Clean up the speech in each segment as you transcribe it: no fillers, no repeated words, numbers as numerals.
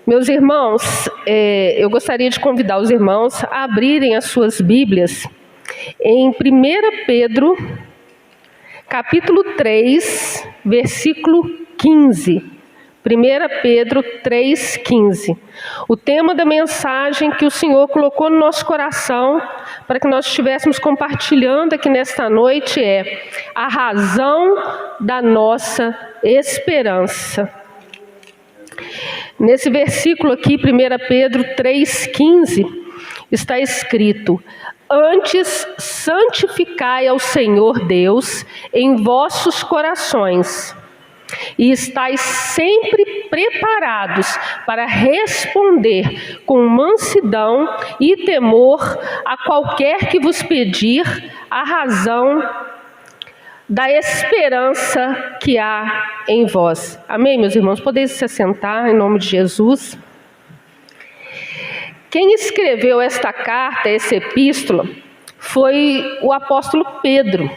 Meus irmãos, eu gostaria de convidar os irmãos a abrirem as suas Bíblias em 1 Pedro, capítulo 3, versículo 15. 1 Pedro 3,15. O tema da mensagem que o Senhor colocou no nosso coração para que nós estivéssemos compartilhando aqui nesta noite é a razão da nossa esperança. Nesse versículo aqui, 1 Pedro 3,15, está escrito: antes santificai ao Senhor Deus em vossos corações, e estais sempre preparados para responder com mansidão e temor a qualquer que vos pedir a razão da esperança que há em vós. Amém, meus irmãos? Podeis se assentar em nome de Jesus. Quem escreveu esta carta, essa epístola, foi o apóstolo Pedro.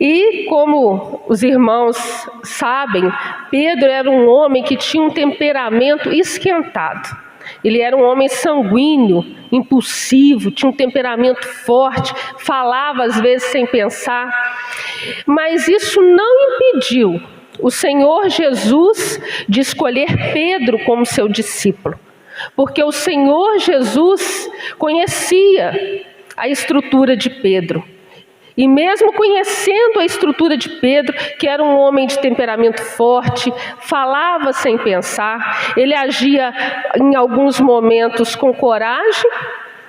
E como os irmãos sabem, Pedro era um homem que tinha um temperamento esquentado. Ele era um homem sanguíneo, impulsivo, tinha um temperamento forte, falava às vezes sem pensar. Mas isso não impediu o Senhor Jesus de escolher Pedro como seu discípulo. Porque o Senhor Jesus conhecia a estrutura de Pedro. E mesmo conhecendo a estrutura de Pedro, que era um homem de temperamento forte, falava sem pensar, ele agia em alguns momentos com coragem,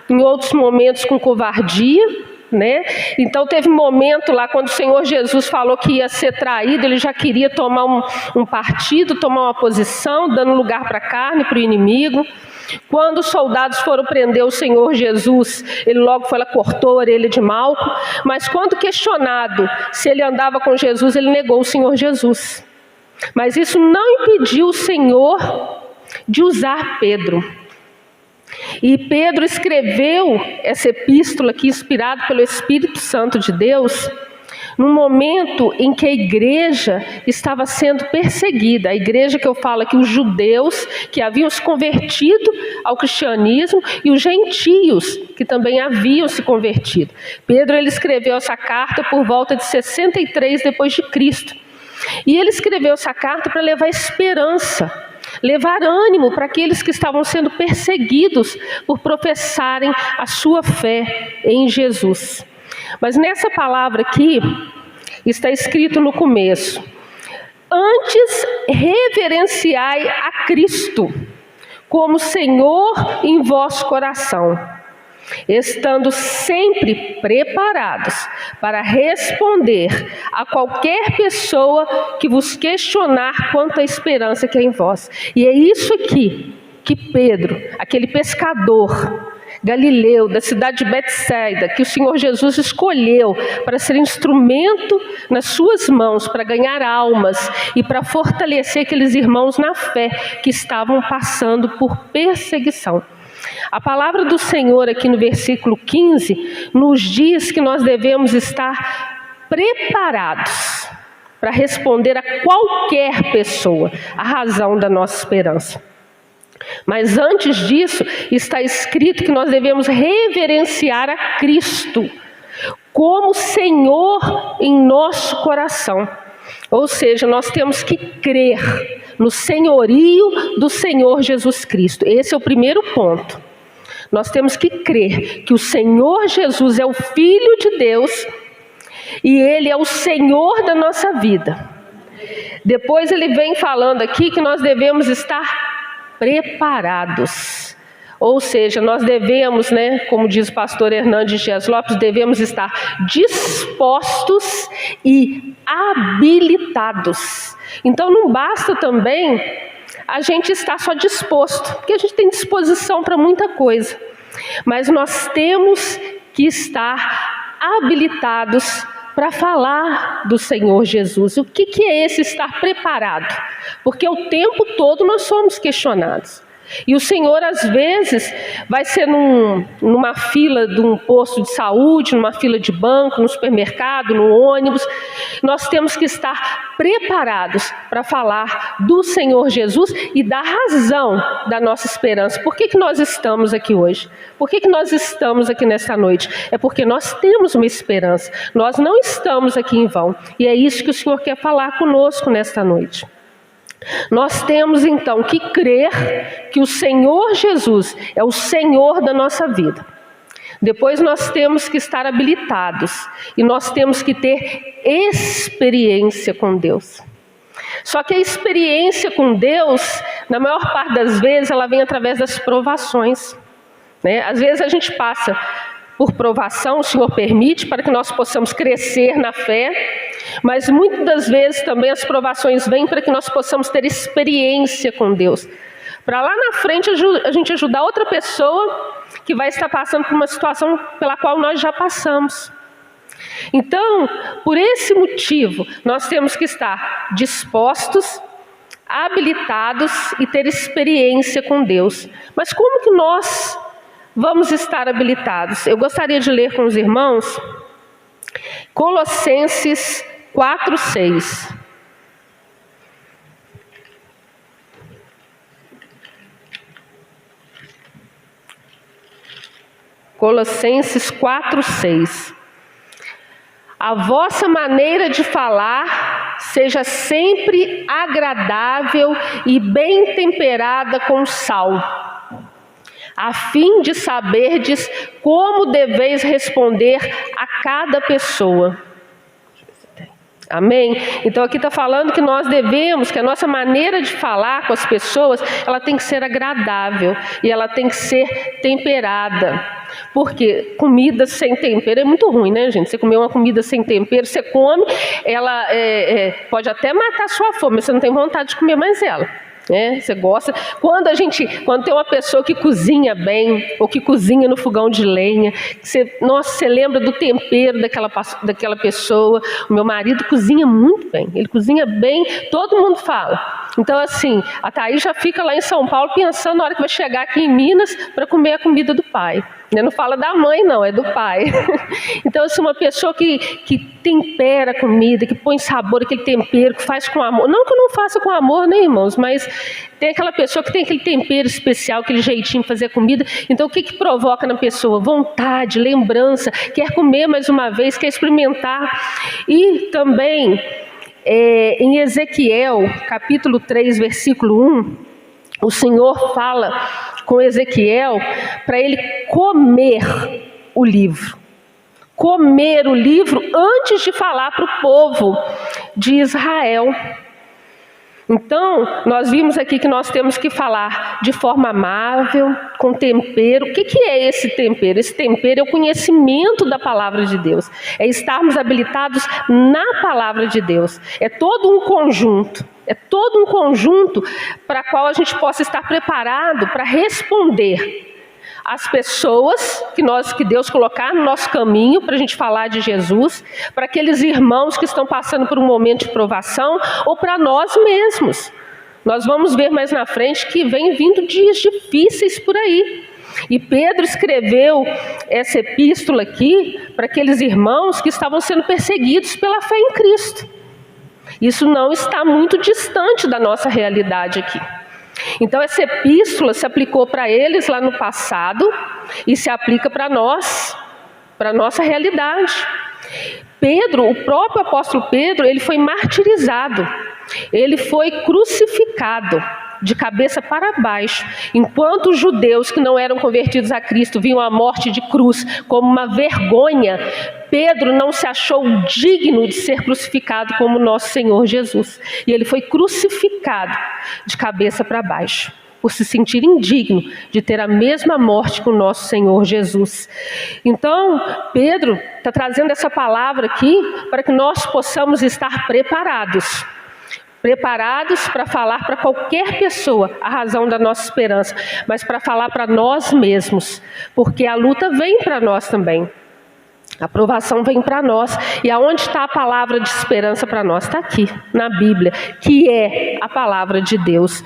em outros momentos com covardia, né? Então teve um momento lá quando o Senhor Jesus falou que ia ser traído, ele já queria tomar um partido, tomar uma posição, dando lugar para a carne, para o inimigo. Quando os soldados foram prender o Senhor Jesus, ele logo foi lá, cortou a orelha de Malco. Mas quando questionado se ele andava com Jesus, ele negou o Senhor Jesus. Mas isso não impediu o Senhor de usar Pedro. E Pedro escreveu essa epístola aqui, inspirado pelo Espírito Santo de Deus, num momento em que a igreja estava sendo perseguida. A igreja que eu falo aqui, os judeus que haviam se convertido ao cristianismo e os gentios que também haviam se convertido. Pedro ele escreveu essa carta por volta de 63 depois de Cristo. E ele escreveu essa carta para levar esperança, levar ânimo para aqueles que estavam sendo perseguidos por professarem a sua fé em Jesus. Mas nessa palavra aqui, está escrito no começo: antes reverenciai a Cristo como Senhor em vosso coração, estando sempre preparados para responder a qualquer pessoa que vos questionar quanto à esperança que é em vós. E é isso aqui que Pedro, aquele pescador Galileu, da cidade de Betsaida, que o Senhor Jesus escolheu para ser instrumento nas suas mãos, para ganhar almas e para fortalecer aqueles irmãos na fé que estavam passando por perseguição. A palavra do Senhor aqui no versículo 15 nos diz que nós devemos estar preparados para responder a qualquer pessoa a razão da nossa esperança. Mas antes disso, está escrito que nós devemos reverenciar a Cristo como Senhor em nosso coração. Ou seja, nós temos que crer no senhorio do Senhor Jesus Cristo. Esse é o primeiro ponto. Nós temos que crer que o Senhor Jesus é o Filho de Deus e Ele é o Senhor da nossa vida. Depois ele vem falando aqui que nós devemos estar preparados, ou seja, nós devemos, como diz o pastor Hernandes Dias Lopes, devemos estar dispostos e habilitados. Então não basta também a gente estar só disposto, porque a gente tem disposição para muita coisa, mas nós temos que estar habilitados para falar do Senhor Jesus. O que é esse estar preparado? Porque o tempo todo nós somos questionados. E o Senhor, às vezes, vai ser numa fila de um posto de saúde, numa fila de banco, no supermercado, no ônibus. Nós temos que estar preparados para falar do Senhor Jesus e da razão da nossa esperança. Por que nós estamos aqui hoje? Por que nós estamos aqui nesta noite? É porque nós temos uma esperança. Nós não estamos aqui em vão. E é isso que o Senhor quer falar conosco nesta noite. Nós temos então que crer que o Senhor Jesus é o Senhor da nossa vida. Depois nós temos que estar habilitados e nós temos que ter experiência com Deus. Só que a experiência com Deus, na maior parte das vezes, ela vem através das provações, né? Às vezes a gente passa por provação, o Senhor permite para que nós possamos crescer na fé, mas muitas das vezes também as provações vêm para que nós possamos ter experiência com Deus, para lá na frente a gente ajudar outra pessoa que vai estar passando por uma situação pela qual nós já passamos. Então, por esse motivo, nós temos que estar dispostos, habilitados e ter experiência com Deus. Mas como que nós vamos estar habilitados? Eu gostaria de ler com os irmãos Colossenses 4:6. Colossenses 4:6. A vossa maneira de falar seja sempre agradável e bem temperada com sal, a fim de saberdes como deveis responder a cada pessoa. Amém? Então aqui está falando que nós devemos, que a nossa maneira de falar com as pessoas, ela tem que ser agradável e ela tem que ser temperada. Porque comida sem tempero é muito ruim, né, gente? Você comer uma comida sem tempero, você come, ela pode até matar a sua fome, mas você não tem vontade de comer mais ela. Você gosta. Quando tem uma pessoa que cozinha bem, ou que cozinha no fogão de lenha, você lembra do tempero daquela pessoa. O meu marido cozinha muito bem, ele cozinha bem, todo mundo fala. Então assim, a Thaís já fica lá em São Paulo pensando na hora que vai chegar aqui em Minas para comer a comida do pai. Não fala da mãe não, é do pai. Então assim, uma pessoa que tempera a comida, que põe sabor, aquele tempero, que faz com amor. Não que eu não faça com amor, né, irmãos? Mas tem aquela pessoa que tem aquele tempero especial, aquele jeitinho de fazer a comida. Então o que provoca na pessoa? Vontade, lembrança, quer comer mais uma vez, quer experimentar. E também em Ezequiel, capítulo 3, versículo 1, o Senhor fala com Ezequiel para ele comer o livro. Comer o livro antes de falar para o povo de Israel. Então, nós vimos aqui que nós temos que falar de forma amável, com tempero. O que é esse tempero? Esse tempero é o conhecimento da palavra de Deus. É estarmos habilitados na palavra de Deus. É todo um conjunto. É todo um conjunto para qual a gente possa estar preparado para responder as pessoas que Deus colocar no nosso caminho para a gente falar de Jesus, para aqueles irmãos que estão passando por um momento de provação, ou para nós mesmos. Nós vamos ver mais na frente que vem vindo dias difíceis por aí. E Pedro escreveu essa epístola aqui para aqueles irmãos que estavam sendo perseguidos pela fé em Cristo. Isso não está muito distante da nossa realidade aqui. Então essa epístola se aplicou para eles lá no passado e se aplica para nós, para a nossa realidade. Pedro, o próprio apóstolo Pedro, ele foi martirizado, ele foi crucificado de cabeça para baixo, enquanto os judeus que não eram convertidos a Cristo viam a morte de cruz como uma vergonha. Pedro não se achou digno de ser crucificado como nosso Senhor Jesus, e ele foi crucificado de cabeça para baixo, por se sentir indigno de ter a mesma morte que o nosso Senhor Jesus. Então, Pedro está trazendo essa palavra aqui para que nós possamos estar preparados para falar para qualquer pessoa a razão da nossa esperança, mas para falar para nós mesmos, porque a luta vem para nós também. A provação vem para nós. E aonde está a palavra de esperança para nós? Está aqui, na Bíblia, que é a palavra de Deus.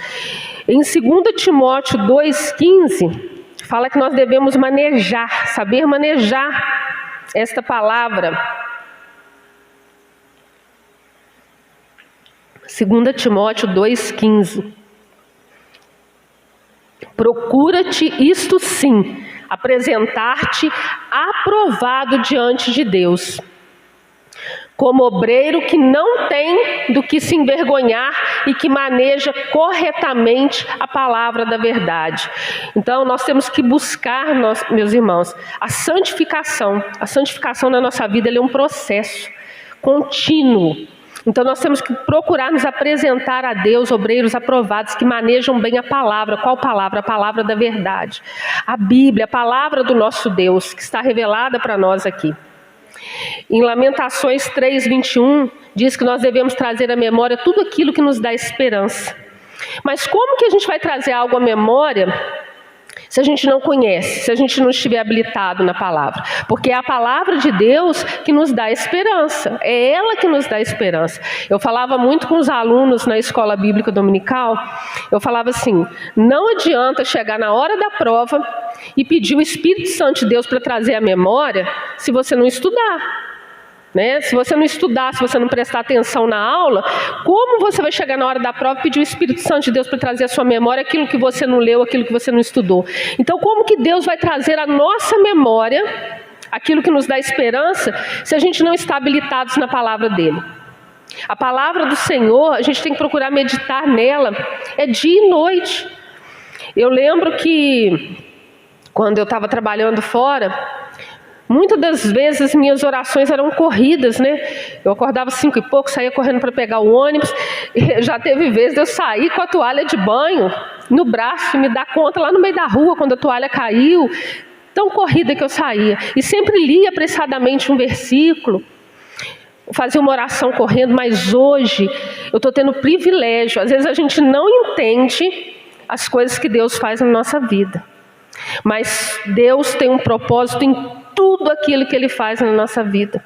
Em 2 Timóteo 2,15, fala que nós devemos manejar, saber manejar esta palavra. 2 Timóteo 2,15. Procura-te, isto sim, apresentar-te aprovado diante de Deus, como obreiro que não tem do que se envergonhar e que maneja corretamente a palavra da verdade. Então nós temos que buscar, meus irmãos, a santificação. A santificação na nossa vida é um processo contínuo. Então nós temos que procurar nos apresentar a Deus, obreiros aprovados, que manejam bem a palavra. Qual palavra? A palavra da verdade. A Bíblia, a palavra do nosso Deus, que está revelada para nós aqui. Em Lamentações 3:21, diz que nós devemos trazer à memória tudo aquilo que nos dá esperança. Mas como que a gente vai trazer algo à memória se a gente não conhece, se a gente não estiver habilitado na palavra? Porque é a palavra de Deus que nos dá esperança, é ela que nos dá esperança. Eu falava muito com os alunos na escola bíblica dominical, eu falava assim, não adianta chegar na hora da prova e pedir o Espírito Santo de Deus para trazer a memória se você não estudar. Se você não estudar, se você não prestar atenção na aula, como você vai chegar na hora da prova e pedir o Espírito Santo de Deus para trazer à sua memória aquilo que você não leu, aquilo que você não estudou? Então, como que Deus vai trazer à nossa memória aquilo que nos dá esperança se a gente não está habilitados na palavra dele? A palavra do Senhor, a gente tem que procurar meditar nela, é dia e noite. Eu lembro que quando eu estava trabalhando fora, muitas das vezes minhas orações eram corridas, Eu acordava 5 e pouco, saía correndo para pegar o ônibus. E já teve vezes de eu sair com a toalha de banho no braço e me dar conta lá no meio da rua quando a toalha caiu. Tão corrida que eu saía. E sempre lia apressadamente um versículo. Fazia uma oração correndo, mas hoje eu estou tendo privilégio. Às vezes a gente não entende as coisas que Deus faz na nossa vida. Mas Deus tem um propósito em tudo aquilo que Ele faz na nossa vida.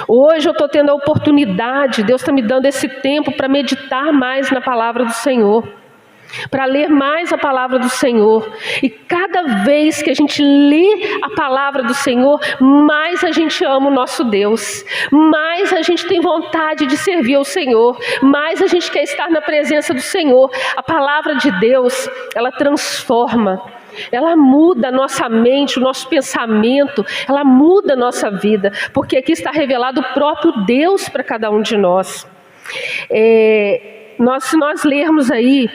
Hoje eu estou tendo a oportunidade, Deus está me dando esse tempo para meditar mais na palavra do Senhor, para ler mais a palavra do Senhor. E cada vez que a gente lê a palavra do Senhor, mais a gente ama o nosso Deus, mais a gente tem vontade de servir ao Senhor, mais a gente quer estar na presença do Senhor. A palavra de Deus, ela transforma. Ela muda a nossa mente, o nosso pensamento, ela muda a nossa vida, porque aqui está revelado o próprio Deus para cada um de nós. Se nós lermos aí,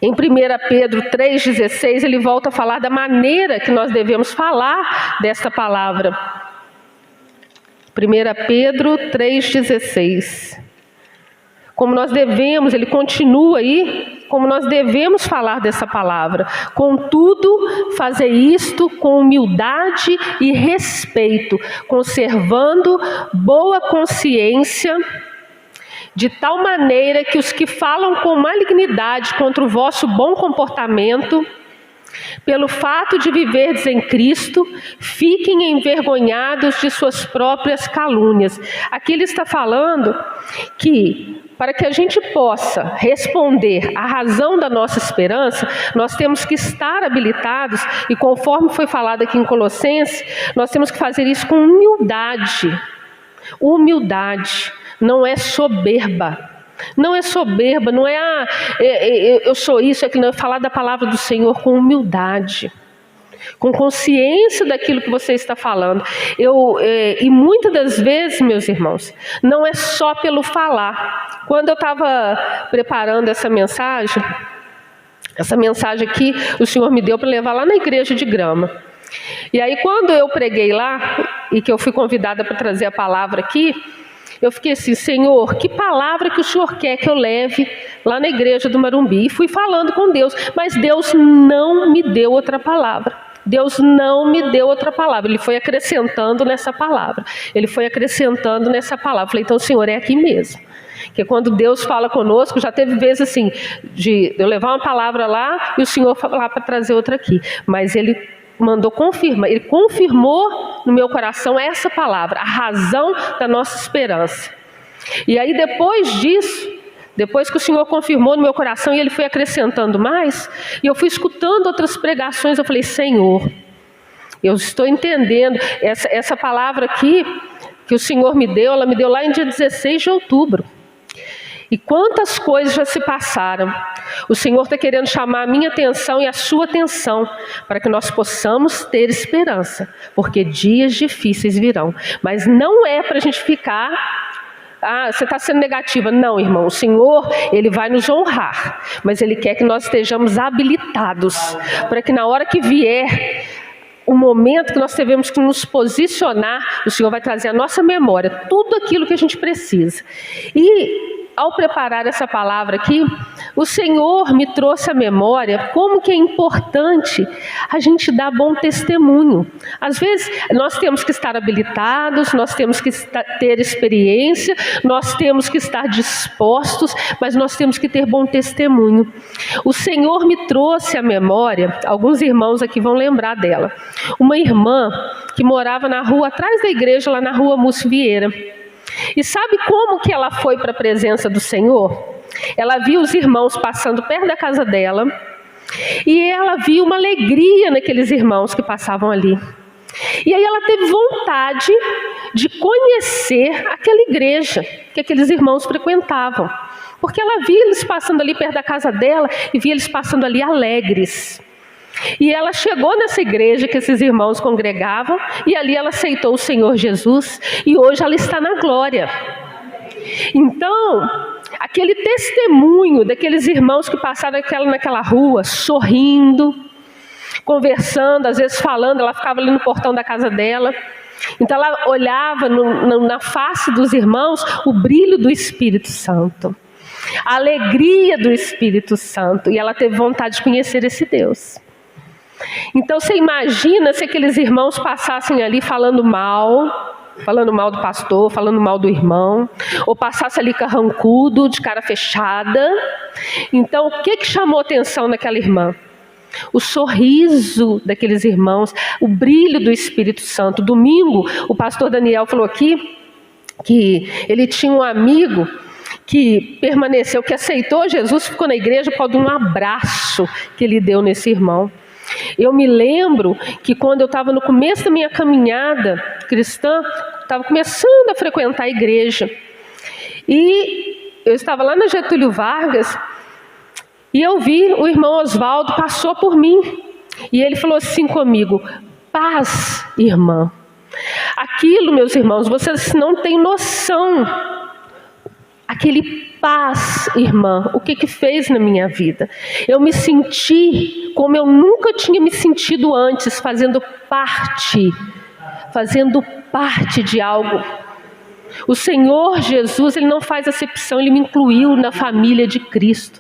em 1 Pedro 3,16, ele volta a falar da maneira que nós devemos falar desta palavra. 1 Pedro 3,16. Como nós devemos, ele continua aí, como nós devemos falar dessa palavra. Contudo, fazer isto com humildade e respeito, conservando boa consciência, de tal maneira que os que falam com malignidade contra o vosso bom comportamento, pelo fato de viverdes em Cristo, fiquem envergonhados de suas próprias calúnias. Aqui ele está falando que, para que a gente possa responder à razão da nossa esperança, nós temos que estar habilitados, e conforme foi falado aqui em Colossenses, nós temos que fazer isso com humildade. Humildade, não é soberba. Não é soberba, não é eu sou isso, é que não é falar da palavra do Senhor com humildade, com consciência daquilo que você está falando. E muitas das vezes, meus irmãos, não é só pelo falar. Quando eu estava preparando essa mensagem aqui, o Senhor me deu para levar lá na igreja de Grama. E aí quando eu preguei lá, e que eu fui convidada para trazer a palavra aqui, eu fiquei assim, Senhor, que palavra que o Senhor quer que eu leve lá na igreja do Marumbi? E fui falando com Deus, mas Deus não me deu outra palavra. Deus não me deu outra palavra. Ele foi acrescentando nessa palavra. Falei, então, Senhor, é aqui mesmo. Porque quando Deus fala conosco, já teve vezes assim, de eu levar uma palavra lá e o Senhor falar para trazer outra aqui. Mas Ele mandou confirmar, Ele confirmou no meu coração essa palavra, a razão da nossa esperança. E aí depois disso, Depois que o Senhor confirmou no meu coração e Ele foi acrescentando mais, e eu fui escutando outras pregações, eu falei, Senhor, eu estou entendendo, essa palavra aqui que o Senhor me deu, ela me deu lá em dia 16 de outubro. E quantas coisas já se passaram. O Senhor está querendo chamar a minha atenção e a sua atenção, para que nós possamos ter esperança, porque dias difíceis virão. Mas não é para a gente ficar, você está sendo negativa. Não, irmão, o Senhor, Ele vai nos honrar, mas Ele quer que nós estejamos habilitados, para que na hora que vier o momento que nós devemos que nos posicionar, o Senhor vai trazer à nossa memória tudo aquilo que a gente precisa. E ao preparar essa palavra aqui, o Senhor me trouxe à memória como que é importante a gente dar bom testemunho. Às vezes nós temos que estar habilitados, nós temos que ter experiência, nós temos que estar dispostos, mas nós temos que ter bom testemunho. O Senhor me trouxe à memória, alguns irmãos aqui vão lembrar dela, uma irmã que morava na rua atrás da igreja, lá na rua Múcio Vieira. E sabe como que ela foi para a presença do Senhor? Ela viu os irmãos passando perto da casa dela, e ela viu uma alegria naqueles irmãos que passavam ali. E aí ela teve vontade de conhecer aquela igreja que aqueles irmãos frequentavam, porque ela via eles passando ali perto da casa dela e via eles passando ali alegres. E ela chegou nessa igreja que esses irmãos congregavam, e ali ela aceitou o Senhor Jesus, e hoje ela está na glória. Então, aquele testemunho daqueles irmãos que passaram naquela rua, sorrindo, conversando, às vezes falando, ela ficava ali no portão da casa dela. Então ela olhava na face dos irmãos o brilho do Espírito Santo, a alegria do Espírito Santo, e ela teve vontade de conhecer esse Deus. Então você imagina se aqueles irmãos passassem ali falando mal do pastor, falando mal do irmão, ou passasse ali carrancudo, de cara fechada. Então o que chamou atenção naquela irmã? O sorriso daqueles irmãos, o brilho do Espírito Santo. Domingo o pastor Daniel falou aqui que ele tinha um amigo que permaneceu, que aceitou Jesus, ficou na igreja por causa de um abraço que ele deu nesse irmão. Eu me lembro que quando eu estava no começo da minha caminhada cristã, estava começando a frequentar a igreja, e eu estava lá na Getúlio Vargas, e eu vi o irmão Oswaldo, passou por mim, e ele falou assim comigo: paz, irmã. Aquilo, meus irmãos, vocês não têm noção, aquele paz, irmã, o que fez na minha vida? Eu me senti como eu nunca tinha me sentido antes, fazendo parte de algo. O Senhor Jesus, Ele não faz acepção, Ele me incluiu na família de Cristo.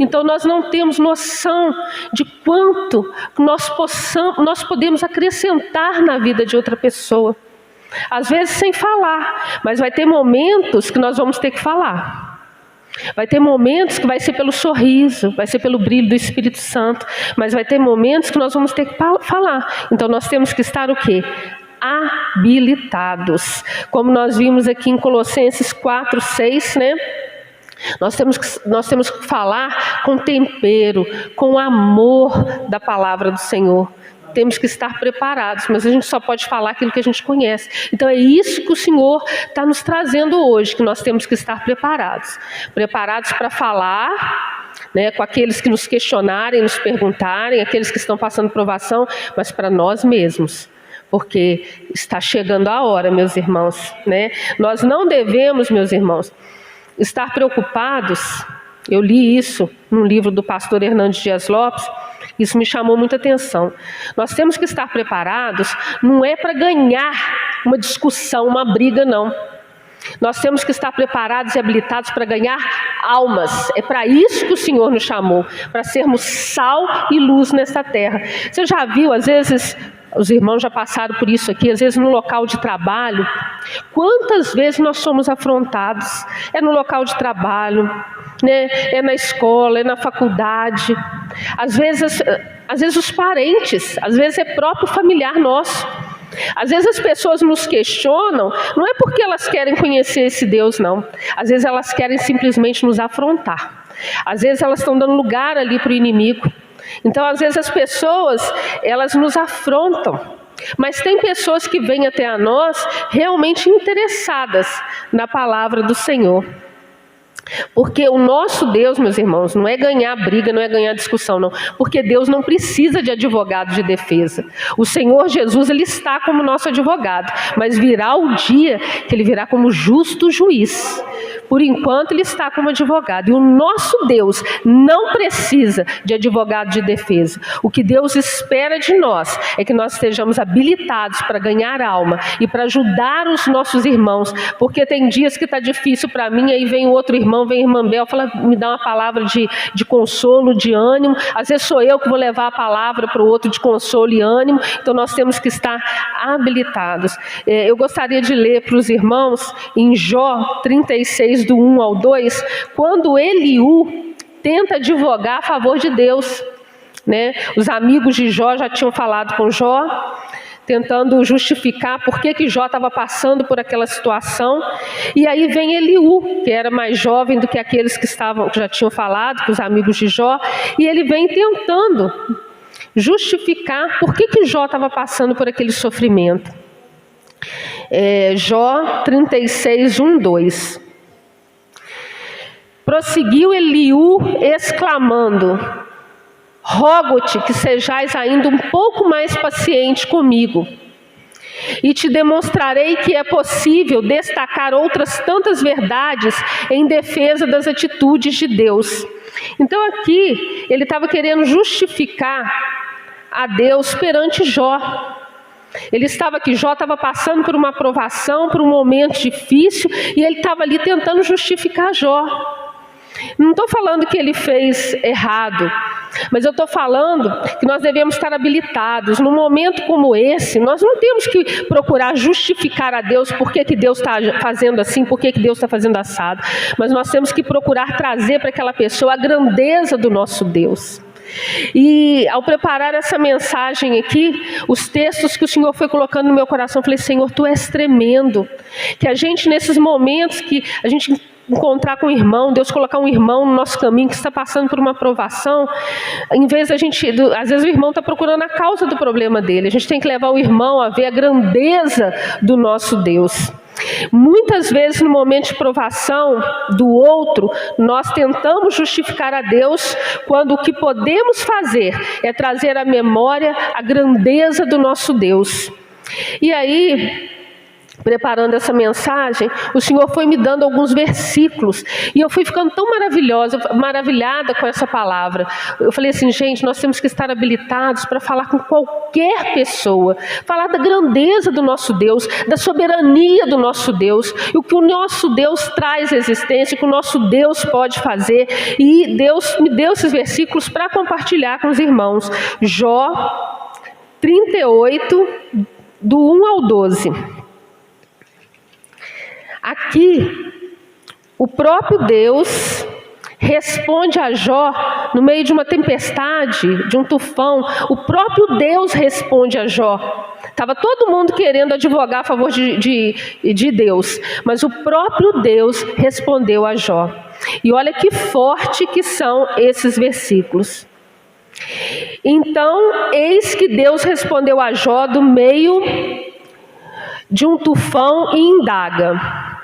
Então nós não temos noção de quanto nós podemos acrescentar na vida de outra pessoa. Às vezes sem falar, mas vai ter momentos que nós vamos ter que falar. Vai ter momentos que vai ser pelo sorriso, vai ser pelo brilho do Espírito Santo, mas vai ter momentos que nós vamos ter que falar. Então nós temos que estar o quê? Habilitados. Como nós vimos aqui em Colossenses 4:6, né? Nós temos que falar com tempero, com amor da palavra do Senhor. Temos que estar preparados, mas a gente só pode falar aquilo que a gente conhece. Então é isso que o Senhor está nos trazendo hoje, que nós temos que estar preparados. Preparados para falar, né, com aqueles que nos questionarem, nos perguntarem, aqueles que estão passando provação, mas para nós mesmos. Porque está chegando a hora, meus irmãos, né? Nós não devemos, meus irmãos, estar preocupados. Eu li isso num livro do pastor Hernandes Dias Lopes. Isso me chamou muita atenção. Nós temos que estar preparados, não é para ganhar uma discussão, uma briga, não. Nós temos que estar preparados e habilitados para ganhar almas. É para isso que o Senhor nos chamou, para sermos sal e luz nesta terra. Você já viu, às vezes, os irmãos já passaram por isso aqui, às vezes no local de trabalho, quantas vezes nós somos afrontados? É no local de trabalho, né? É na escola, é na faculdade, às vezes os parentes, às vezes é próprio familiar nosso. Às vezes as pessoas nos questionam, não é porque elas querem conhecer esse Deus, não. Às vezes elas querem simplesmente nos afrontar. Às vezes elas estão dando lugar ali para o inimigo. Então, às vezes as pessoas, elas nos afrontam. Mas tem pessoas que vêm até a nós realmente interessadas na palavra do Senhor. Porque o nosso Deus, meus irmãos, não é ganhar briga, não é ganhar discussão, não. Porque Deus não precisa de advogado de defesa. O Senhor Jesus, Ele está como nosso advogado. Mas virá o dia que Ele virá como justo juiz. Por enquanto, Ele está como advogado. E o nosso Deus não precisa de advogado de defesa. O que Deus espera de nós é que nós estejamos habilitados para ganhar alma e para ajudar os nossos irmãos. Porque tem dias que está difícil para mim, aí vem o outro irmão, vem a irmã Bel, fala, me dá uma palavra de consolo, de ânimo. Às vezes sou eu que vou levar a palavra para o outro de consolo e ânimo. Então nós temos que estar habilitados. Eu gostaria de ler para os irmãos em Jó 36, do 1 ao 2, quando Eliú tenta advogar a favor de Deus, né? Os amigos de Jó já tinham falado com Jó, tentando justificar por que Jó estava passando por aquela situação. E aí vem Eliú, que era mais jovem do que aqueles que já tinham falado, com os amigos de Jó, e ele vem tentando justificar por que Jó estava passando por aquele sofrimento. Jó 36, 1, 2. Prosseguiu Eliú exclamando: rogo-te que sejais ainda um pouco mais paciente comigo, e te demonstrarei que é possível destacar outras tantas verdades em defesa das atitudes de Deus. Então aqui ele estava querendo justificar a Deus perante Jó. Ele estava aqui, Jó estava passando por uma provação, por um momento difícil, e ele estava ali tentando justificar Jó. Não estou falando que ele fez errado, mas eu estou falando que nós devemos estar habilitados. Num momento como esse, nós não temos que procurar justificar a Deus por que Deus está fazendo assim, por que Deus está fazendo assado. Mas nós temos que procurar trazer para aquela pessoa a grandeza do nosso Deus. E ao preparar essa mensagem aqui, os textos que o Senhor foi colocando no meu coração, eu falei: Senhor, Tu és tremendo. Que a gente, nesses momentos que a gente encontrar com um irmão, Deus colocar um irmão no nosso caminho que está passando por uma provação, em vez da gente, às vezes o irmão está procurando a causa do problema dele, a gente tem que levar o irmão a ver a grandeza do nosso Deus. Muitas vezes no momento de provação do outro, nós tentamos justificar a Deus, quando o que podemos fazer é trazer à memória a grandeza do nosso Deus. E aí, preparando essa mensagem, o Senhor foi me dando alguns versículos, e eu fui ficando tão maravilhada com essa palavra. Eu falei assim: gente, nós temos que estar habilitados para falar com qualquer pessoa, falar da grandeza do nosso Deus, da soberania do nosso Deus, e o que o nosso Deus traz à existência, o que o nosso Deus pode fazer. E Deus me deu esses versículos para compartilhar com os irmãos. Jó 38, do 1 ao 12. Aqui, o próprio Deus responde a Jó no meio de uma tempestade, de um tufão. O próprio Deus responde a Jó. Estava todo mundo querendo advogar a favor de Deus, mas o próprio Deus respondeu a Jó. E olha que forte que são esses versículos. Então, eis que Deus respondeu a Jó do meio de um tufão e indaga: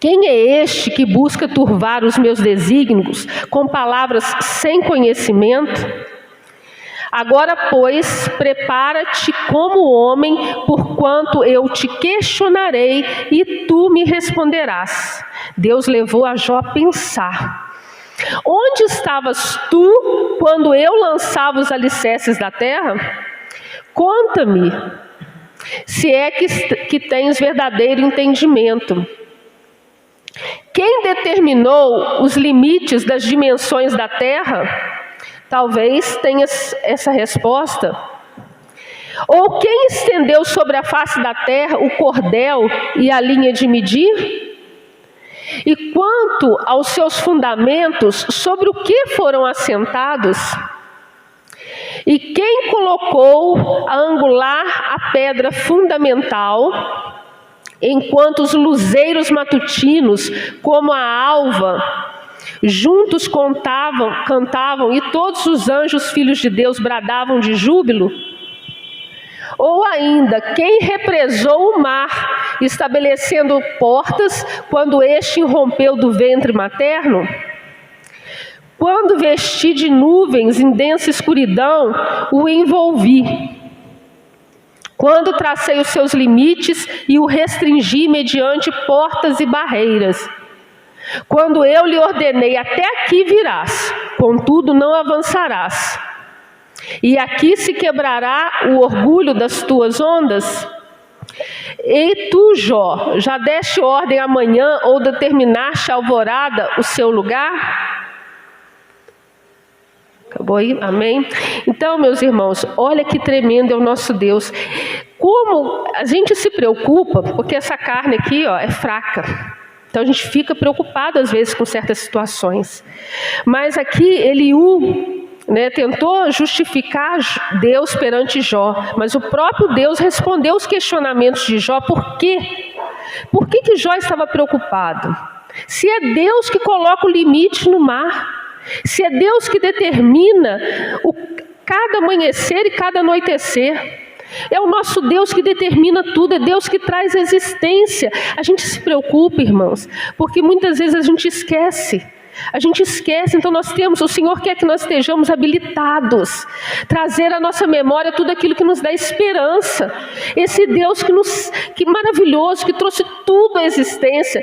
quem é este que busca turvar os meus desígnios com palavras sem conhecimento? Agora, pois, prepara-te como homem, porquanto eu te questionarei e tu me responderás. Deus levou a Jó a pensar: onde estavas tu quando eu lançava os alicerces da terra? Conta-me, se é que tens verdadeiro entendimento. Quem determinou os limites das dimensões da terra? Talvez tenhas essa resposta. Ou quem estendeu sobre a face da terra o cordel e a linha de medir? E quanto aos seus fundamentos, sobre o que foram assentados? E quem colocou a angular a pedra fundamental, enquanto os luzeiros matutinos, como a alva, juntos cantavam, e todos os anjos filhos de Deus bradavam de júbilo? Ou ainda, quem represou o mar, estabelecendo portas, quando este irrompeu do ventre materno? Quando vesti de nuvens em densa escuridão, o envolvi. Quando tracei os seus limites e o restringi mediante portas e barreiras. Quando eu lhe ordenei, até aqui virás, contudo não avançarás. E aqui se quebrará o orgulho das tuas ondas. E tu, Jó, já deste ordem amanhã ou determinaste a alvorada o seu lugar? Acabou aí? Amém? Então, meus irmãos, olha que tremendo é o nosso Deus. Como a gente se preocupa, porque essa carne aqui, ó, é fraca. Então a gente fica preocupado às vezes com certas situações. Mas aqui Eliú, tentou justificar Deus perante Jó, mas o próprio Deus respondeu os questionamentos de Jó. Por quê? Por que Jó estava preocupado? Se é Deus que coloca o limite no mar, se é Deus que determina cada amanhecer e cada anoitecer, é o nosso Deus que determina tudo, é Deus que traz existência. A gente se preocupa, irmãos, porque muitas vezes a gente esquece. Então o Senhor quer que nós estejamos habilitados, trazer à nossa memória tudo aquilo que nos dá esperança. Esse Deus que maravilhoso, que trouxe tudo à existência.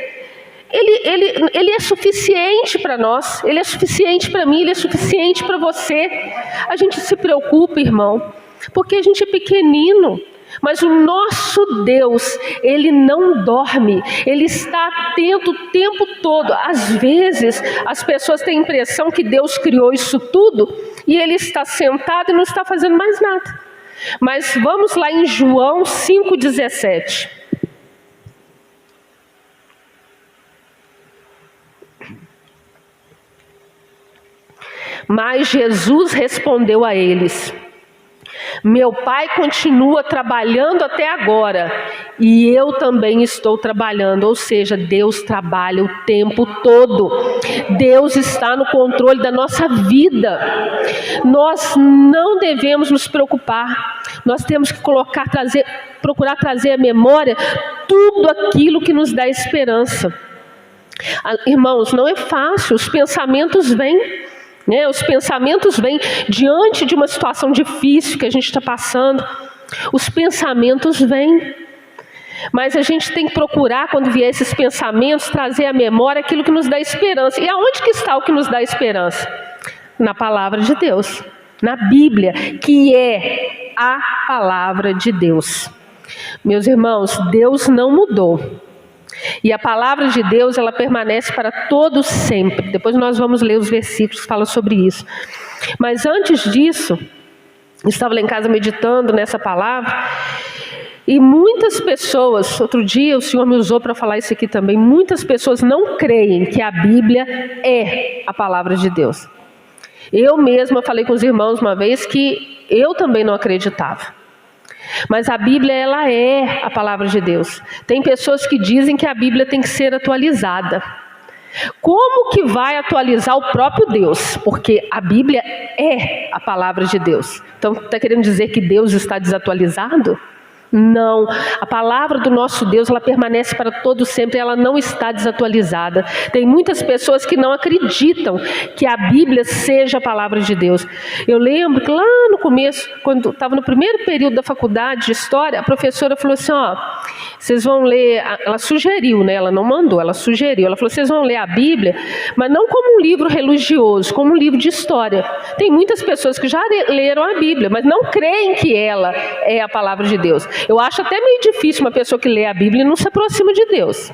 Ele é suficiente para nós, Ele é suficiente para mim, Ele é suficiente para você. A gente se preocupa, irmão, porque a gente é pequenino. Mas o nosso Deus, Ele não dorme, Ele está atento o tempo todo. Às vezes, as pessoas têm a impressão que Deus criou isso tudo e Ele está sentado e não está fazendo mais nada. Mas vamos lá em João 5,17. Mas Jesus respondeu a eles: meu Pai continua trabalhando até agora, e eu também estou trabalhando. Ou seja, Deus trabalha o tempo todo. Deus está no controle da nossa vida. Nós não devemos nos preocupar. Nós temos que procurar trazer à memória tudo aquilo que nos dá esperança. Irmãos, não é fácil. Os pensamentos vêm. Os pensamentos vêm diante de uma situação difícil que a gente está passando. Os pensamentos vêm. Mas a gente tem que procurar, quando vier esses pensamentos, trazer à memória aquilo que nos dá esperança. E aonde que está o que nos dá esperança? Na palavra de Deus. Na Bíblia, que é a palavra de Deus. Meus irmãos, Deus não mudou. E a palavra de Deus, ela permanece para todos sempre. Depois nós vamos ler os versículos que falam sobre isso. Mas antes disso, eu estava lá em casa meditando nessa palavra, e muitas pessoas, outro dia o Senhor me usou para falar isso aqui também, muitas pessoas não creem que a Bíblia é a palavra de Deus. Eu mesma falei com os irmãos uma vez que eu também não acreditava. Mas a Bíblia, ela é a palavra de Deus. Tem pessoas que dizem que a Bíblia tem que ser atualizada. Como que vai atualizar o próprio Deus? Porque a Bíblia é a palavra de Deus. Então, está querendo dizer que Deus está desatualizado? Não, a palavra do nosso Deus, ela permanece para todo sempre, ela não está desatualizada. Tem muitas pessoas que não acreditam que a Bíblia seja a palavra de Deus. Eu lembro que lá no começo, quando estava no primeiro período da faculdade de História, a professora falou assim, vocês vão ler, ela sugeriu, ela não mandou, ela sugeriu, ela falou, vocês vão ler a Bíblia, mas não como um livro religioso, como um livro de história. Tem muitas pessoas que já leram a Bíblia, mas não creem que ela é a palavra de Deus. Eu acho até meio difícil uma pessoa que lê a Bíblia e não se aproxima de Deus.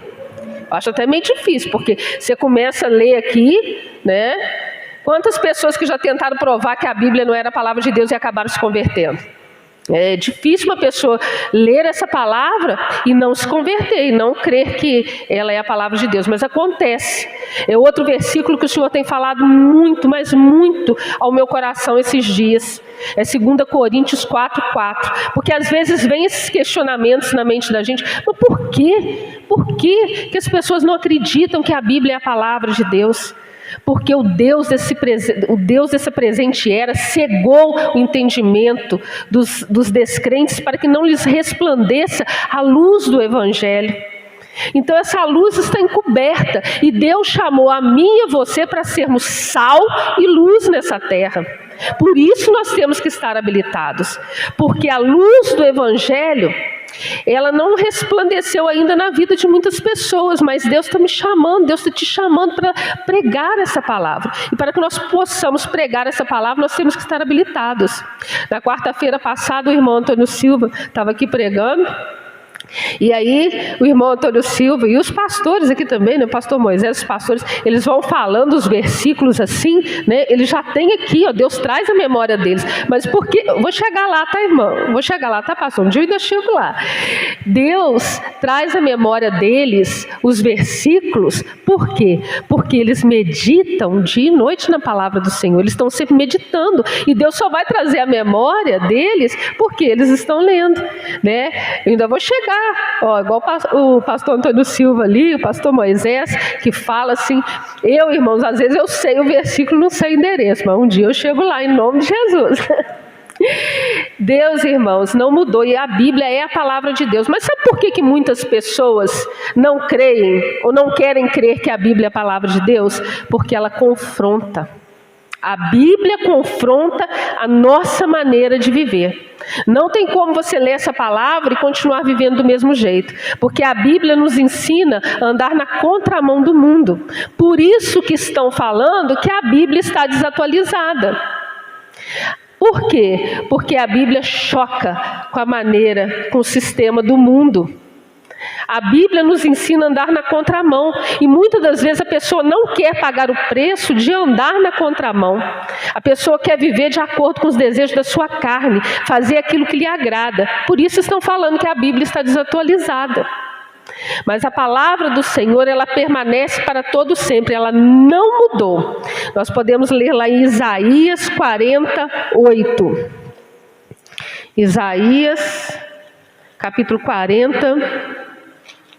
Eu acho até meio difícil, porque você começa a ler aqui, Quantas pessoas que já tentaram provar que a Bíblia não era a palavra de Deus e acabaram se convertendo? É difícil uma pessoa ler essa palavra e não se converter, e não crer que ela é a palavra de Deus, mas acontece. É outro versículo que o Senhor tem falado muito, mas muito ao meu coração esses dias. É 2 Coríntios 4:4. Porque às vezes vem esses questionamentos na mente da gente. Mas por quê? Por que as pessoas não acreditam que a Bíblia é a palavra de Deus? Porque o Deus dessa presente era cegou o entendimento dos descrentes para que não lhes resplandeça a luz do Evangelho. Então essa luz está encoberta e Deus chamou a mim e a você para sermos sal e luz nessa terra. Por isso nós temos que estar habilitados, porque a luz do Evangelho, ela não resplandeceu ainda na vida de muitas pessoas, mas Deus está me chamando, Deus está te chamando para pregar essa palavra. E para que nós possamos pregar essa palavra, nós temos que estar habilitados. Na quarta-feira passada, o irmão Antônio Silva estava aqui pregando. E aí o irmão Antônio Silva e os pastores aqui também, né, o pastor Moisés, os pastores, eles vão falando os versículos assim, né, eles já têm aqui, ó, Deus traz a memória deles. Mas por que? Vou chegar lá, tá, irmão? Vou chegar lá, tá, pastor? Um dia eu ainda chego lá. Deus traz a memória deles, os versículos, por quê? Porque eles meditam dia e noite na palavra do Senhor, eles estão sempre meditando, e Deus só vai trazer a memória deles porque eles estão lendo, né? Eu ainda vou chegar. Ó, igual o pastor Antônio Silva ali, o pastor Moisés, que fala assim, irmãos, às vezes eu sei o versículo, não sei o endereço, mas um dia eu chego lá em nome de Jesus. Deus, irmãos, não mudou, e a Bíblia é a palavra de Deus. Mas sabe por que muitas pessoas não creem ou não querem crer que a Bíblia é a palavra de Deus? Porque ela confronta. A Bíblia confronta a nossa maneira de viver. Não tem como você ler essa palavra e continuar vivendo do mesmo jeito, porque a Bíblia nos ensina a andar na contramão do mundo. Por isso que estão falando que a Bíblia está desatualizada. Por quê? Porque a Bíblia choca com a maneira, com o sistema do mundo. A Bíblia nos ensina a andar na contramão, e muitas das vezes a pessoa não quer pagar o preço de andar na contramão. A pessoa quer viver de acordo com os desejos da sua carne, fazer aquilo que lhe agrada. Por isso estão falando que a Bíblia está desatualizada. Mas a palavra do Senhor, ela permanece para todo sempre, ela não mudou. Nós podemos ler lá em Isaías 48. Isaías, capítulo 40,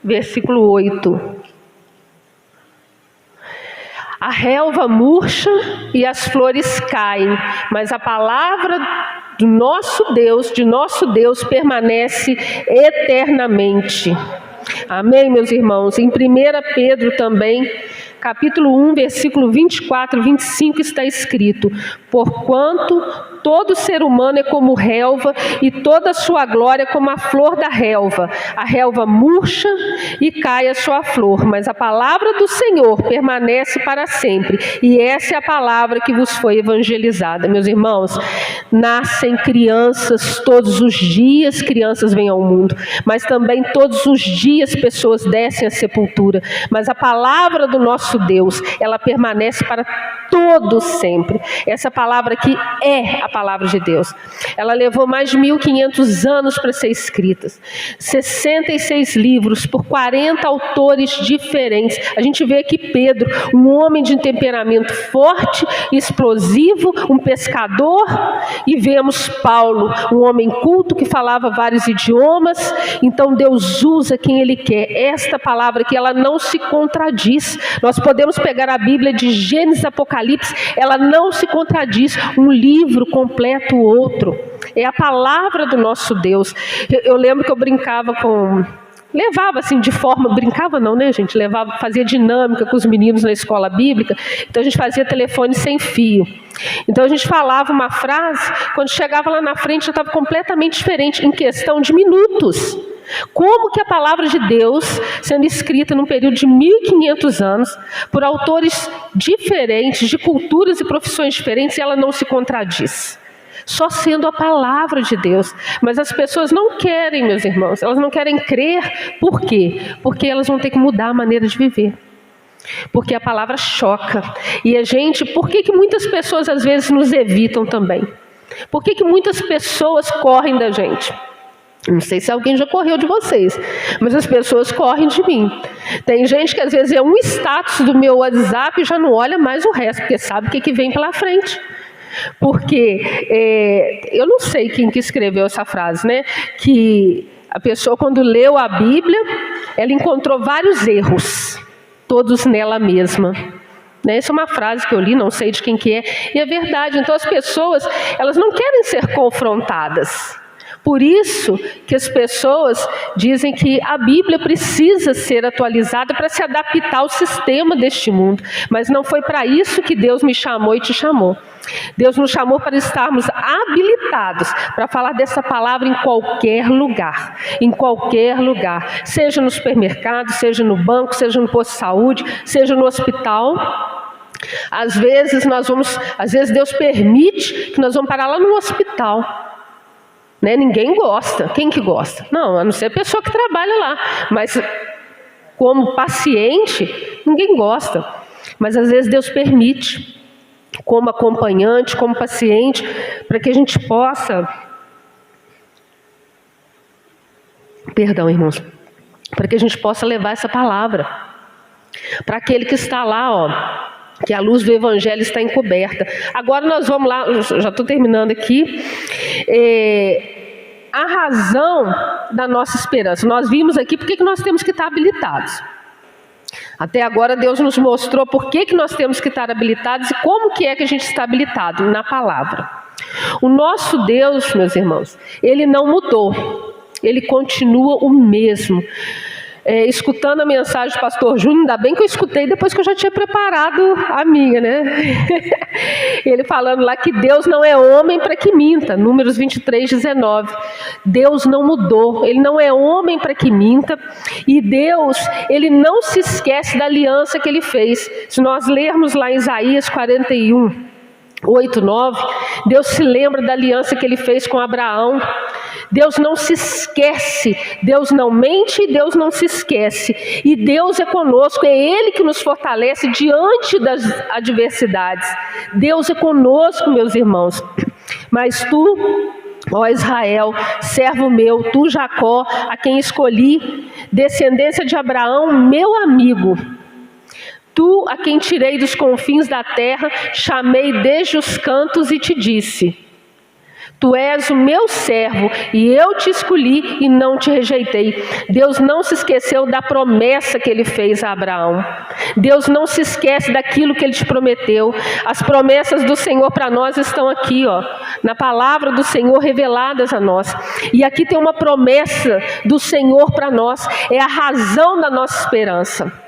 versículo 8. A relva murcha e as flores caem, mas a palavra do nosso Deus, de nosso Deus, permanece eternamente. Amém, meus irmãos? Em 1 Pedro também, capítulo 1, versículo 24 e 25 está escrito: porquanto todo ser humano é como relva, e toda a sua glória como a flor da relva. A relva murcha e cai a sua flor, mas a palavra do Senhor permanece para sempre. E essa é a palavra que vos foi evangelizada. Meus irmãos, nascem crianças todos os dias, crianças vêm ao mundo, mas também todos os dias pessoas descem à sepultura. Mas a palavra do nosso Deus, ela permanece para todos sempre. Essa palavra aqui é a palavra de Deus. Ela levou mais de 1500 anos para ser escrita. 66 livros por 40 autores diferentes. A gente vê aqui Pedro, um homem de temperamento forte, explosivo, um pescador, e vemos Paulo, um homem culto que falava vários idiomas. Então Deus usa quem Ele quer. Esta palavra aqui, ela não se contradiz. Nós podemos pegar a Bíblia de Gênesis a Apocalipse, ela não se contradiz. Um livro completa o outro. É a palavra do nosso Deus. Eu lembro que eu brincava levava assim de forma, brincava não, né, gente? Fazia dinâmica com os meninos na escola bíblica. Então a gente fazia telefone sem fio. Então a gente falava uma frase, quando chegava lá na frente já estava completamente diferente, em questão de minutos. Como que a palavra de Deus, sendo escrita num período de 1500 anos, por autores diferentes, de culturas e profissões diferentes, ela não se contradiz? Só sendo a palavra de Deus. Mas as pessoas não querem, meus irmãos, elas não querem crer. Por quê? Porque elas vão ter que mudar a maneira de viver. Porque a palavra choca. E a gente, por que muitas pessoas às vezes nos evitam também? Por que muitas pessoas correm da gente? Não sei se alguém já correu de vocês, mas as pessoas correm de mim. Tem gente que às vezes é um status do meu WhatsApp e já não olha mais o resto, porque sabe o que vem pela frente. Porque eu não sei quem que escreveu essa frase, né? Que a pessoa, quando leu a Bíblia, ela encontrou vários erros, todos nela mesma. Essa é uma frase que eu li, não sei de quem que é, e é verdade. Então as pessoas, elas não querem ser confrontadas. Por isso que as pessoas dizem que a Bíblia precisa ser atualizada para se adaptar ao sistema deste mundo. Mas não foi para isso que Deus me chamou e te chamou. Deus nos chamou para estarmos habilitados para falar dessa palavra em qualquer lugar. Em qualquer lugar. Seja no supermercado, seja no banco, seja no posto de saúde, seja no hospital. Às vezes Deus permite que nós vamos parar lá no hospital. Ninguém gosta. Quem que gosta? Não, a não ser a pessoa que trabalha lá. Mas como paciente, ninguém gosta. Mas às vezes Deus permite, como acompanhante, como paciente, para que a gente possa... Perdão, irmãos. Para que a gente possa levar essa palavra para aquele que está lá, que a luz do Evangelho está encoberta. Agora nós vamos lá, já estou terminando aqui. A razão da nossa esperança. Nós vimos aqui porque que nós temos que estar habilitados. Até agora Deus nos mostrou por que nós temos que estar habilitados e como que é que a gente está habilitado na palavra. O nosso Deus, meus irmãos, Ele não mudou. Ele continua o mesmo. Escutando a mensagem do pastor Júnior, ainda bem que eu escutei depois que eu já tinha preparado a minha, né? Ele falando lá que Deus não é homem para que minta, Números 23, 19. Deus não mudou, Ele não é homem para que minta, e Deus, Ele não se esquece da aliança que Ele fez. Se nós lermos lá em Isaías 41, 8, 9, Deus se lembra da aliança que Ele fez com Abraão. Deus não se esquece, Deus não mente e Deus não se esquece. E Deus é conosco, é Ele que nos fortalece diante das adversidades. Deus é conosco, meus irmãos. Mas tu, ó Israel, servo meu, tu Jacó, a quem escolhi, descendência de Abraão, meu amigo. Tu, a quem tirei dos confins da terra, chamei desde os cantos e te disse: tu és o meu servo, e eu te escolhi e não te rejeitei. Deus não se esqueceu da promessa que Ele fez a Abraão. Deus não se esquece daquilo que Ele te prometeu. As promessas do Senhor para nós estão aqui, na palavra do Senhor reveladas a nós. E aqui tem uma promessa do Senhor para nós, é a razão da nossa esperança.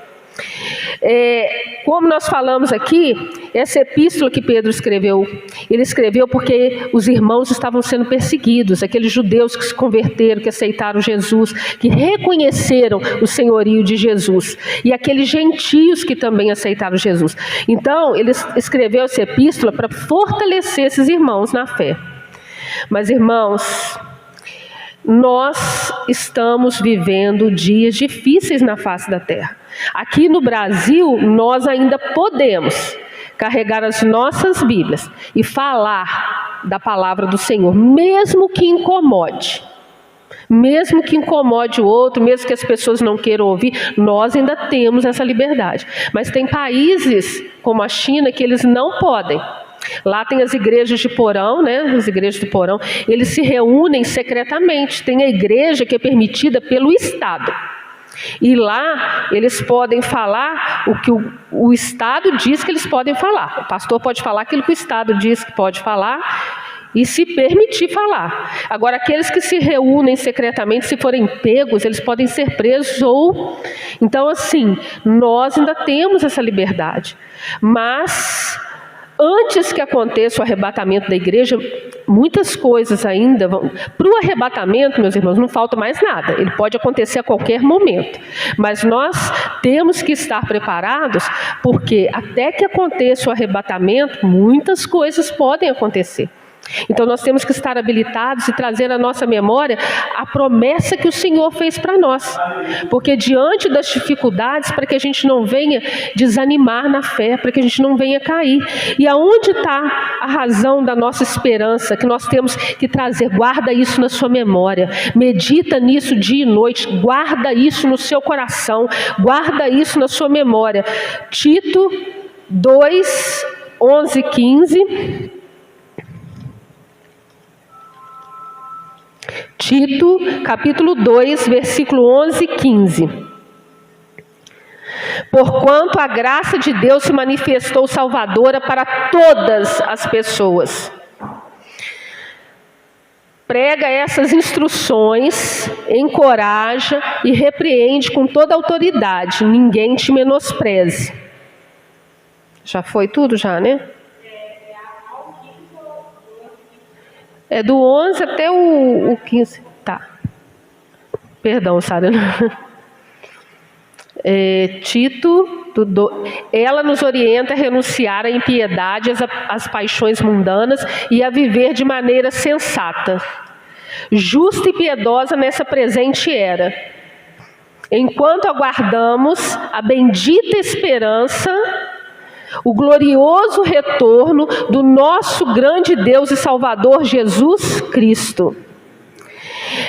Como nós falamos aqui, essa epístola que Pedro escreveu, ele escreveu porque os irmãos estavam sendo perseguidos, aqueles judeus que se converteram, que aceitaram Jesus, que reconheceram o senhorio de Jesus, e aqueles gentios que também aceitaram Jesus. Então ele escreveu essa epístola para fortalecer esses irmãos na fé. Mas, irmãos, nós estamos vivendo dias difíceis na face da terra. Aqui no Brasil, nós ainda podemos carregar as nossas Bíblias e falar da palavra do Senhor, mesmo que incomode. Mesmo que incomode o outro, mesmo que as pessoas não queiram ouvir, nós ainda temos essa liberdade. Mas tem países como a China que eles não podem. Lá tem as igrejas de porão, as igrejas de porão, eles se reúnem secretamente. Tem a igreja que é permitida pelo Estado. E lá eles podem falar o que o Estado diz que eles podem falar. O pastor pode falar aquilo que o Estado diz que pode falar e se permitir falar. Agora, aqueles que se reúnem secretamente, se forem pegos, eles podem ser presos ou... Então, assim, nós ainda temos essa liberdade. Mas... antes que aconteça o arrebatamento da igreja, muitas coisas ainda vão... Para o arrebatamento, meus irmãos, não falta mais nada. Ele pode acontecer a qualquer momento. Mas nós temos que estar preparados, porque até que aconteça o arrebatamento, muitas coisas podem acontecer. Então nós temos que estar habilitados e trazer à nossa memória a promessa que o Senhor fez para nós. Porque diante das dificuldades, para que a gente não venha desanimar na fé, para que a gente não venha cair. E aonde está a razão da nossa esperança que nós temos que trazer? Guarda isso na sua memória, medita nisso dia e noite, guarda isso no seu coração, guarda isso na sua memória. Tito 2, 11, 15... Tito, capítulo 2, versículo 11 e 15. Porquanto a graça de Deus se manifestou salvadora para todas as pessoas. Prega essas instruções, encoraja e repreende com toda autoridade. Ninguém te menospreze. Já foi tudo já, né? É do 11 até o 15. Tá. Perdão, Sara. Tito, ela nos orienta a renunciar à impiedade, às paixões mundanas e a viver de maneira sensata, justa e piedosa nessa presente era, enquanto aguardamos a bendita esperança, o glorioso retorno do nosso grande Deus e Salvador Jesus Cristo.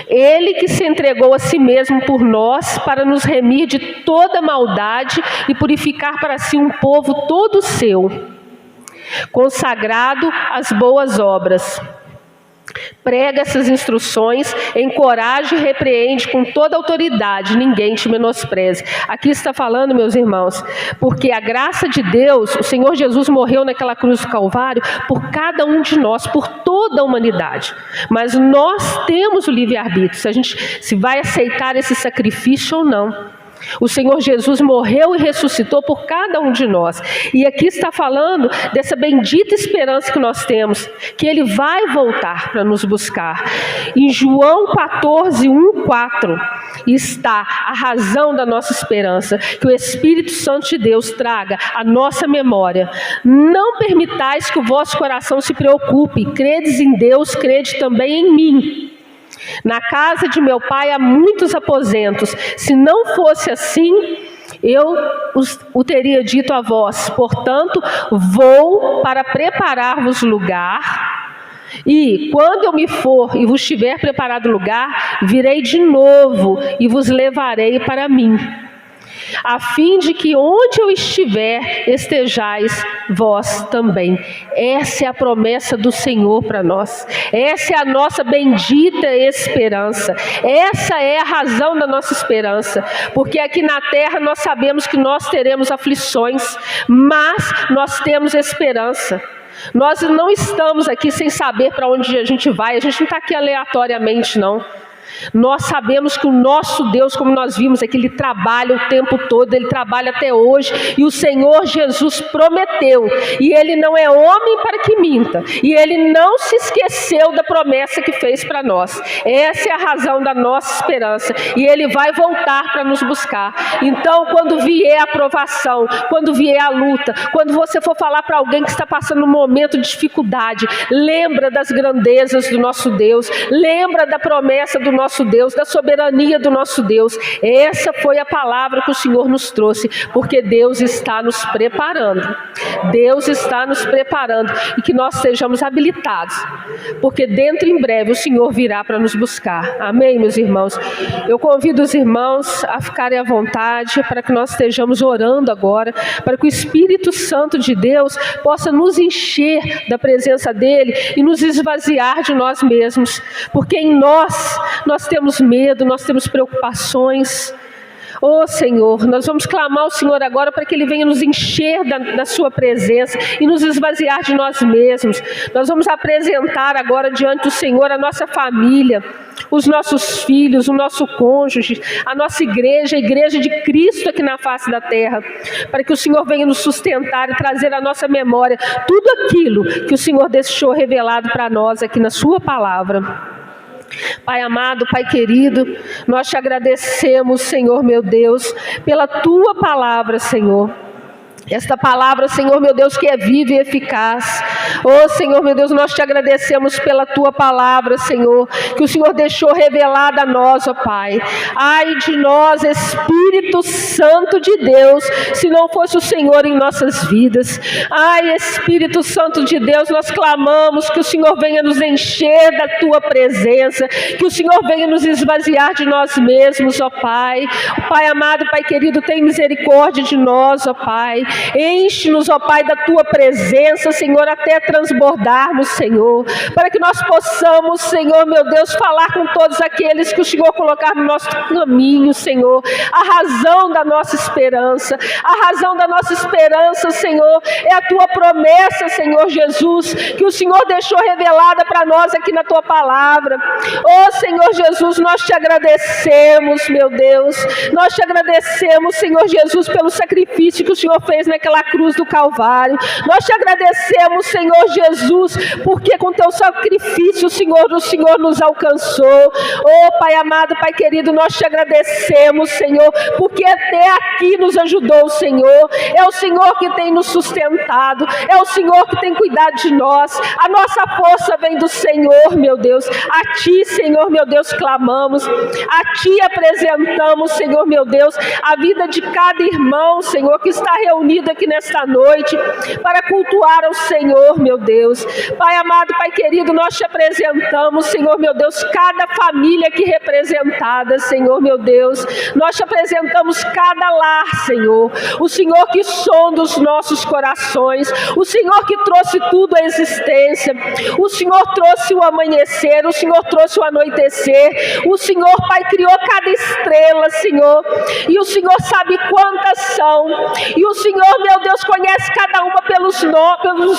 Ele que se entregou a si mesmo por nós para nos remir de toda maldade e purificar para si um povo todo seu, consagrado às boas obras. Prega essas instruções, encoraja e repreende com toda autoridade, ninguém te menospreze. Aqui está falando, meus irmãos, porque a graça de Deus, o Senhor Jesus morreu naquela cruz do Calvário por cada um de nós, por toda a humanidade. Mas nós temos o livre-arbítrio, se a gente se vai aceitar esse sacrifício ou não. O Senhor Jesus morreu e ressuscitou por cada um de nós. E aqui está falando dessa bendita esperança que nós temos, que Ele vai voltar para nos buscar. Em João 14, 1, 4, está a razão da nossa esperança, que o Espírito Santo de Deus traga à nossa memória. Não permitais que o vosso coração se preocupe. Credes em Deus, crede também em mim. Na casa de meu pai há muitos aposentos. Se não fosse assim, eu o teria dito a vós. Portanto, vou para preparar-vos lugar. E quando eu me for e vos tiver preparado lugar, virei de novo e vos levarei para mim, a fim de que onde eu estiver, estejais vós também. Essa é a promessa do Senhor para nós. Essa é a nossa bendita esperança. Essa é a razão da nossa esperança. Porque aqui na terra nós sabemos que nós teremos aflições, mas nós temos esperança. Nós não estamos aqui sem saber para onde a gente vai. A gente não está aqui aleatoriamente, não. Nós sabemos que o nosso Deus, como nós vimos aqui, Ele trabalha o tempo todo, Ele trabalha até hoje, e o Senhor Jesus prometeu, e Ele não é homem para que minta, e Ele não se esqueceu da promessa que fez para nós. Essa é a razão da nossa esperança, e Ele vai voltar para nos buscar. Então, quando vier a provação, quando vier a luta, quando você for falar para alguém que está passando um momento de dificuldade, lembra das grandezas do nosso Deus, lembra da promessa do nosso Deus, da soberania do nosso Deus. Essa foi a palavra que o Senhor nos trouxe, porque Deus está nos preparando. Deus está nos preparando, e que nós sejamos habilitados, porque dentro em breve o Senhor virá para nos buscar. Amém, meus irmãos? Eu convido os irmãos a ficarem à vontade, para que nós estejamos orando agora, para que o Espírito Santo de Deus possa nos encher da presença dEle e nos esvaziar de nós mesmos, porque em nós temos medo, nós temos preocupações. Oh Senhor, nós vamos clamar ao Senhor agora para que Ele venha nos encher da sua presença e nos esvaziar de nós mesmos. Nós vamos apresentar agora diante do Senhor a nossa família, os nossos filhos, o nosso cônjuge, a nossa igreja, a igreja de Cristo aqui na face da terra, para que o Senhor venha nos sustentar e trazer à nossa memória tudo aquilo que o Senhor deixou revelado para nós aqui na sua palavra. Pai amado, Pai querido, nós te agradecemos, Senhor meu Deus, pela tua palavra, Senhor. Esta palavra, Senhor meu Deus, que é viva e eficaz. Oh, Senhor, meu Deus, nós te agradecemos pela tua palavra, Senhor, que o Senhor deixou revelada a nós, ó Pai. Ai de nós, Espírito Santo de Deus, se não fosse o Senhor em nossas vidas. Ai, Espírito Santo de Deus, nós clamamos que o Senhor venha nos encher da tua presença, que o Senhor venha nos esvaziar de nós mesmos, ó Pai. Pai amado, Pai querido, tem misericórdia de nós, ó Pai. Enche-nos, ó Pai, da tua presença, Senhor, até transbordarmos, Senhor, para que nós possamos, Senhor, meu Deus, falar com todos aqueles que o Senhor colocar no nosso caminho, Senhor, a razão da nossa esperança. A razão da nossa esperança, Senhor, é a tua promessa, Senhor Jesus, que o Senhor deixou revelada para nós aqui na tua palavra. Oh, Senhor Jesus, nós te agradecemos, meu Deus, nós te agradecemos, Senhor Jesus, pelo sacrifício que o Senhor fez naquela cruz do Calvário. Nós te agradecemos, Senhor Jesus, porque com teu sacrifício, o Senhor nos alcançou. Oh, Pai amado, Pai querido, nós te agradecemos, Senhor, porque até aqui nos ajudou o Senhor. É o Senhor que tem nos sustentado, é o Senhor que tem cuidado de nós. A nossa força vem do Senhor, meu Deus. A ti, Senhor, meu Deus, clamamos, a ti apresentamos, Senhor, meu Deus, a vida de cada irmão, Senhor, que está reunido aqui nesta noite para cultuar ao Senhor, meu Deus. Pai amado, Pai querido, nós te apresentamos, Senhor, meu Deus, cada família aqui representada, Senhor, meu Deus. Nós te apresentamos cada lar, Senhor. O Senhor que sonda os nossos corações, o Senhor que trouxe tudo à existência, o Senhor trouxe o amanhecer, o Senhor trouxe o anoitecer, o Senhor, Pai, criou cada estrela, Senhor, e o Senhor sabe quantas são, e o Senhor, meu Deus, conhece cada uma pelos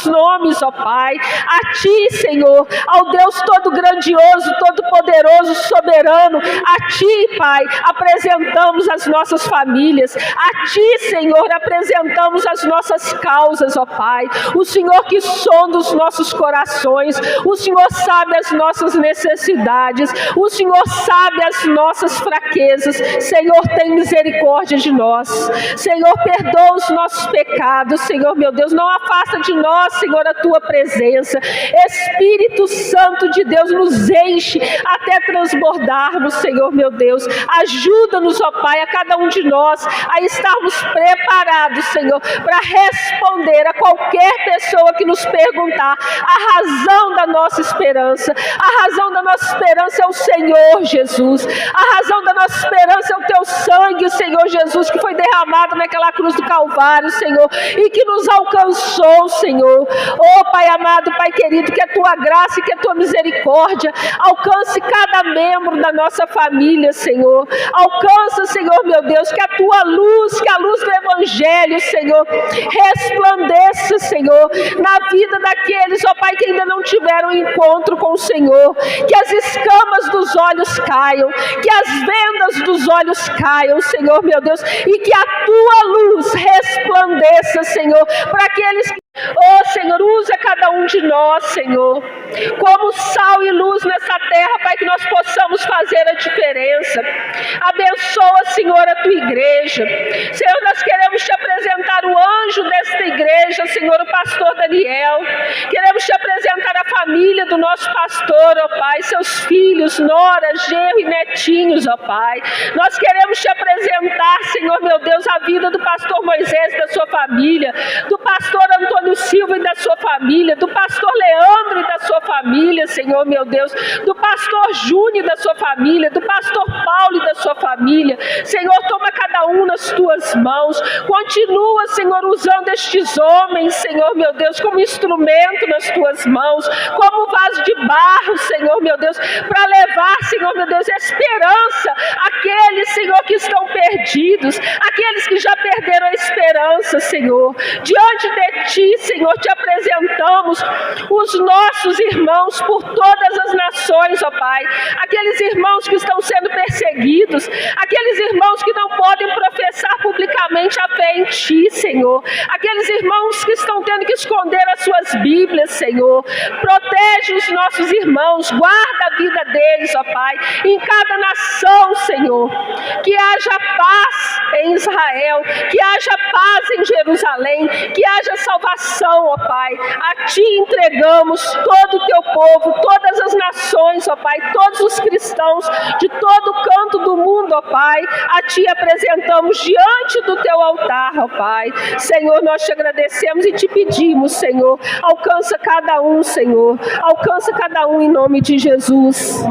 nomes, ó Pai. A ti, Senhor, ao Deus todo grandioso, todo poderoso, soberano, a ti, Pai, apresentamos as nossas famílias, a ti, Senhor, apresentamos as nossas causas, ó Pai. O Senhor que sonda os nossos corações, o Senhor sabe as nossas necessidades, o Senhor sabe as nossas fraquezas. Senhor, tem misericórdia de nós. Senhor, perdoa os nossos pecados, Senhor, meu Deus, não afasta de nós, Senhor, a tua presença. Espírito Santo de Deus, nos enche até transbordarmos, Senhor, meu Deus. Ajuda-nos, ó Pai, a cada um de nós a estarmos preparados, Senhor, para responder a qualquer pessoa que nos perguntar a razão da nossa esperança. A razão da nossa esperança é o Senhor Jesus. A razão da nossa esperança é o teu sangue, Senhor Jesus, que foi derramado naquela cruz do Calvário, Senhor, e que nos alcançou, Senhor. Oh, Pai amado, Pai querido, que a tua graça e que a tua misericórdia alcance cada membro da nossa família, Senhor. Alcança, Senhor, meu Deus, que a tua luz, que a luz do Evangelho, Senhor, resplandeça, Senhor, na vida daqueles, ó Pai, que ainda não tiveram encontro com o Senhor. Que as escamas dos olhos caiam, que as vendas dos olhos caiam, Senhor, meu Deus, e que a tua luz resplandeça, Senhor, para aqueles que... Oh, Senhor, usa cada um de nós, Senhor, como sal e luz nessa terra, Pai, que nós possamos fazer a diferença. Abençoa, Senhor, a tua igreja. Senhor, nós queremos te apresentar o anjo desta igreja, Senhor, o pastor Daniel. Queremos te apresentar a família do nosso pastor, ó Pai, seus filhos, nora, genro e netinhos, ó Pai. Nós queremos te apresentar, Senhor, meu Deus, a vida do pastor Moisés e da sua família, do pastor Antônio Silva e da sua família, do pastor Leandro e da sua família, Senhor, meu Deus, do pastor Júnior e da sua família, do pastor Paulo e da sua família. Senhor, toma cada um nas tuas mãos. Continua, Senhor, usando estes homens, Senhor, meu Deus, como instrumento nas tuas mãos, como vaso de barro, Senhor, meu Deus, para levar, Senhor, meu Deus, esperança àqueles, Senhor, que estão perdidos, aqueles que já perderam a esperança, Senhor. Diante de ti, Senhor, te apresentamos os nossos irmãos por todas as nações, ó Pai. Aqueles irmãos que estão sendo perseguidos, aqueles irmãos que não podem professar publicamente a fé em ti, Senhor. Aqueles irmãos que estão tendo que esconder as suas Bíblias, Senhor. Protege os nossos irmãos, guarda a vida deles, ó Pai, em cada nação, Senhor. Que haja paz em Israel, que haja paz em Jerusalém, que haja salvação, ó Pai. Pai. A Ti entregamos todo o Teu povo, todas as nações, ó Pai, todos os cristãos de todo canto do mundo, ó Pai. A Ti apresentamos diante do Teu altar, ó Pai. Senhor, nós Te agradecemos e Te pedimos, Senhor, alcança cada um, Senhor. Alcança cada um em nome de Jesus.